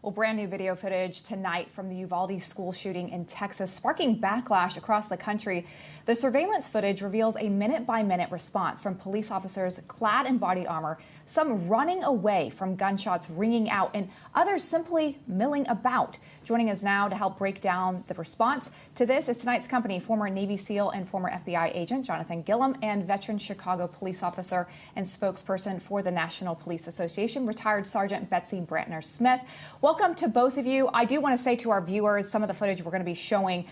Well, brand new video footage tonight from the Uvalde school shooting in Texas, sparking backlash across the country. The surveillance footage reveals a minute-by-minute response from police officers clad in body armor, some running away from gunshots ringing out, and others simply milling about. Joining us now to help break down the response to this is tonight's company, former Navy SEAL and former FBI agent Jonathan Gilliam, and veteran Chicago police officer and spokesperson for the National Police Association, retired Sergeant Betsy Brantner Smith. Welcome to both of you. I do want to say to our viewers, some of the footage we're going to be showing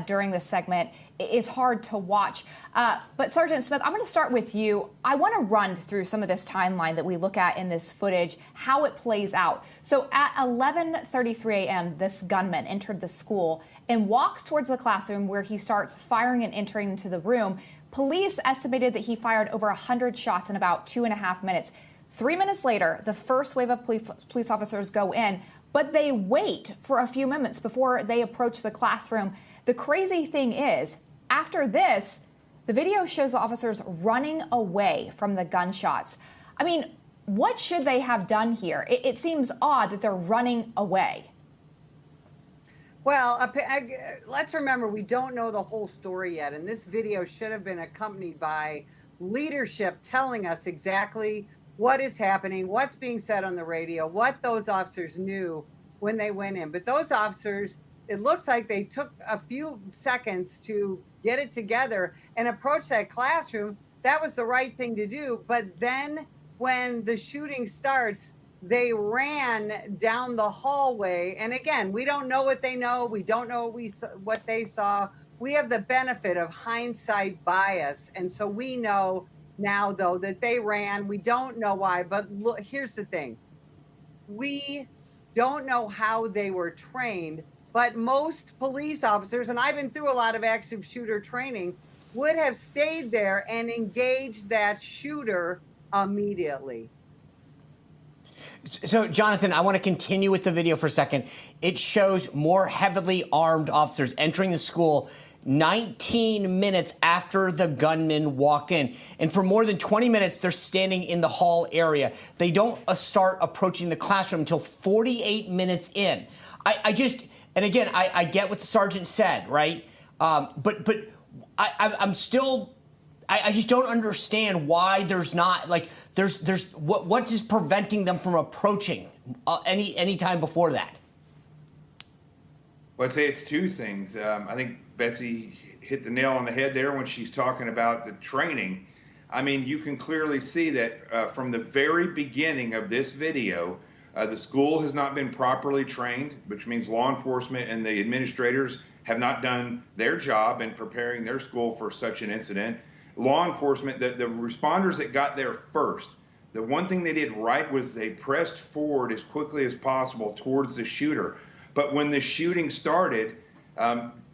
during this segment is hard to watch. But Sergeant Smith, I'm going to start with you. I want to run through some of this timeline that we look at in this footage, how it plays out. So at 11:33 a.m., this gunman entered the school and walks towards the classroom where he starts firing and entering into the room. Police estimated that he fired over 100 shots in about 2.5 minutes. 3 minutes later, the first wave of police officers go in, but they wait for a few minutes before they approach the classroom. The crazy thing is, after this, the video shows the officers running away from the gunshots. I mean, what should they have done here? It seems odd that they're running away. Well, let's remember, we don't know the whole story yet, and this video should have been accompanied by leadership telling us exactly what is happening, what's being said on the radio, what those officers knew when they went in. But those officers, it looks like they took a few seconds to get it together and approach that classroom. That was the right thing to do. But then when the shooting starts, they ran down the hallway. And again, we don't know what they know. We don't know what they saw. We have the benefit of hindsight bias. And so we know now, though, that they ran. We don't know why. But look, here's the thing. We don't know how they were trained, but most police officers, and I've been through a lot of active shooter training, would have stayed there and engaged that shooter immediately. So, Jonathan, I want to continue with the video for a second. It shows more heavily armed officers entering the school 19 minutes after the gunmen walk in. And for more than 20 minutes, they're standing in the hall area. They don't start approaching the classroom until 48 minutes in. I just get what the sergeant said, right? But I'm still... I just don't understand why there's not, like, what is preventing them from approaching any time before that? Well, I'd say it's two things. I think Betsy hit the nail on the head there when she's talking about the training. I mean, you can clearly see that from the very beginning of this video, the school has not been properly trained, which means law enforcement and the administrators have not done their job in preparing their school for such an incident. Law enforcement, the responders that got there first, the one thing they did right was they pressed forward as quickly as possible towards the shooter. But when the shooting started,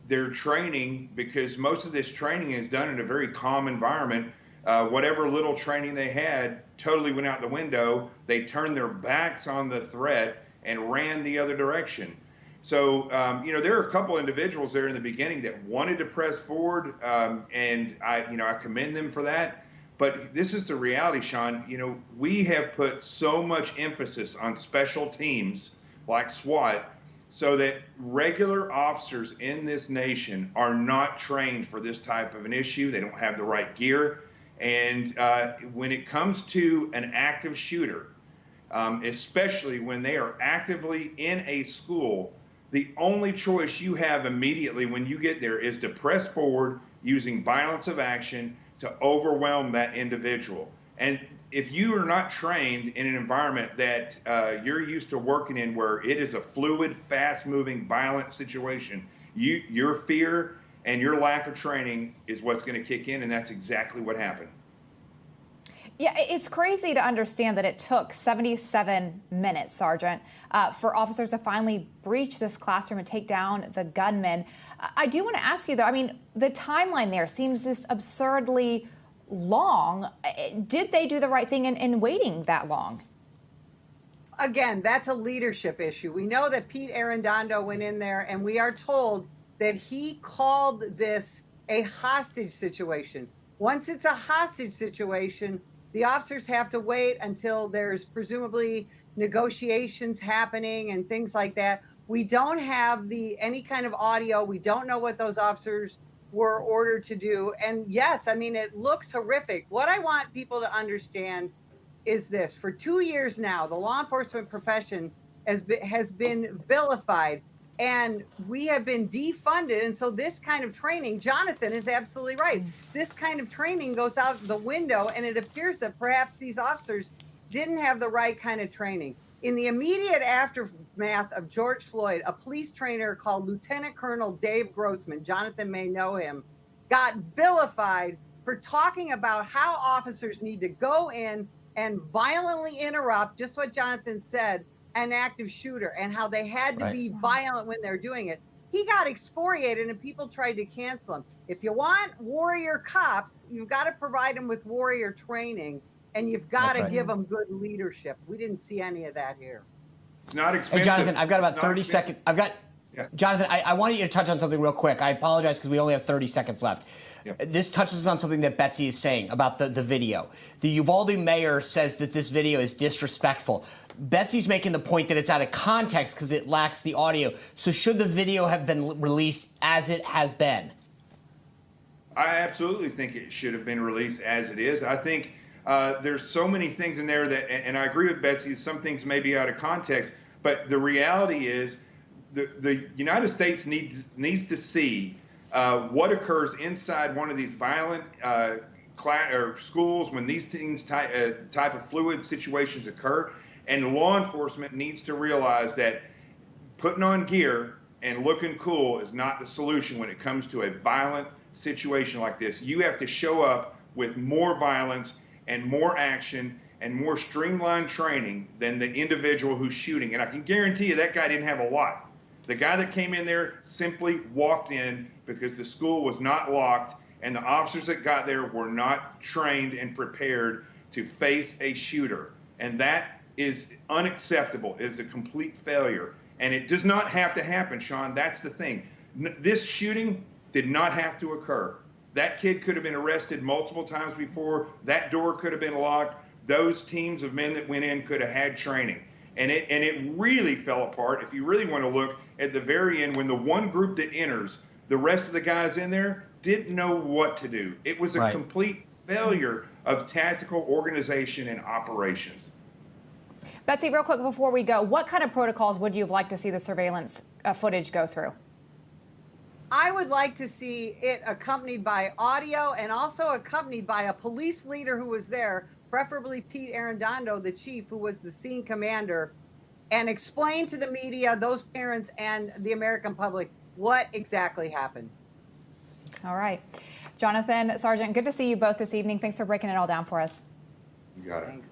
their training, because most of this training is done in a very calm environment, whatever little training they had totally went out the window. They turned their backs on the threat and ran the other direction. So, there are a couple individuals there in the beginning that wanted to press forward, and I commend them for that. But this is the reality, Sean. We have put so much emphasis on special teams like SWAT so that regular officers in this nation are not trained for this type of an issue. They don't have the right gear. And when it comes to an active shooter, especially when they are actively in a school, the only choice you have immediately when you get there is to press forward using violence of action to overwhelm that individual. And if you are not trained in an environment that you're used to working in, where it is a fluid, fast-moving, violent situation, your fear and your lack of training is what's going to kick in, and that's exactly what happened. Yeah, it's crazy to understand that it took 77 minutes, Sergeant, for officers to finally breach this classroom and take down the gunman. I do want to ask you, though, I mean, the timeline there seems just absurdly long. Did they do the right thing in waiting that long? Again, that's a leadership issue. We know that Pete Arredondo went in there, and we are told that he called this a hostage situation. Once it's a hostage situation, The officers have to wait until there's presumably negotiations happening and things like that. We don't have any kind of audio. We don't know what those officers were ordered to do. And yes, I mean, it looks horrific. What I want people to understand is this: for 2 years now, the law enforcement profession has been vilified, and we have been defunded. And so this kind of training, Jonathan is absolutely right. This kind of training goes out the window, and it appears that perhaps these officers didn't have the right kind of training. In the immediate aftermath of George Floyd, a police trainer called Lieutenant Colonel Dave Grossman, Jonathan may know him, got vilified for talking about how officers need to go in and violently interrupt, just what Jonathan said, an active shooter, and how they had to be violent when they're doing it. He got excoriated and people tried to cancel him. If you want warrior cops, you've got to provide them with warrior training, and you've got to give them good leadership. We didn't see any of that here. It's not expensive. Hey, Jonathan, I've got about 30 seconds. Jonathan, I wanted you to touch on something real quick. I apologize because we only have 30 seconds left. This touches on something that Betsy is saying about the video. The Uvalde mayor says that this video is disrespectful. Betsy's making the point that it's out of context because it lacks the audio. So should the video have been released as it has been? I absolutely think it should have been released as it is. I think there's so many things in there that, and I agree with Betsy, some things may be out of context, but the reality is the United States needs to see what occurs inside one of these violent schools when these things type of fluid situations occur. And law enforcement needs to realize that putting on gear and looking cool is not the solution when it comes to a violent situation like this. You have to show up with more violence and more action and more streamlined training than the individual who's shooting. And I can guarantee you that guy didn't have a lot. The guy that came in there simply walked in because the school was not locked, and the officers that got there were not trained and prepared to face a shooter. And that is unacceptable. It is a complete failure. And it does not have to happen, Sean. That's the thing. This shooting did not have to occur. That kid could have been arrested multiple times before. That door could have been locked. Those teams of men that went in could have had training. And it really fell apart. If you really want to look at the very end, when the one group that enters, the rest of the guys in there didn't know what to do. It was a complete failure of tactical organization and operations. Betsy, real quick before we go, what kind of protocols would you have liked to see the surveillance footage go through? I would like to see it accompanied by audio and also accompanied by a police leader who was there, preferably Pete Arredondo, the chief, who was the scene commander, and explain to the media, those parents, and the American public what exactly happened. All right. Jonathan, Sergeant, good to see you both this evening. Thanks for breaking it all down for us. You got it. Thanks.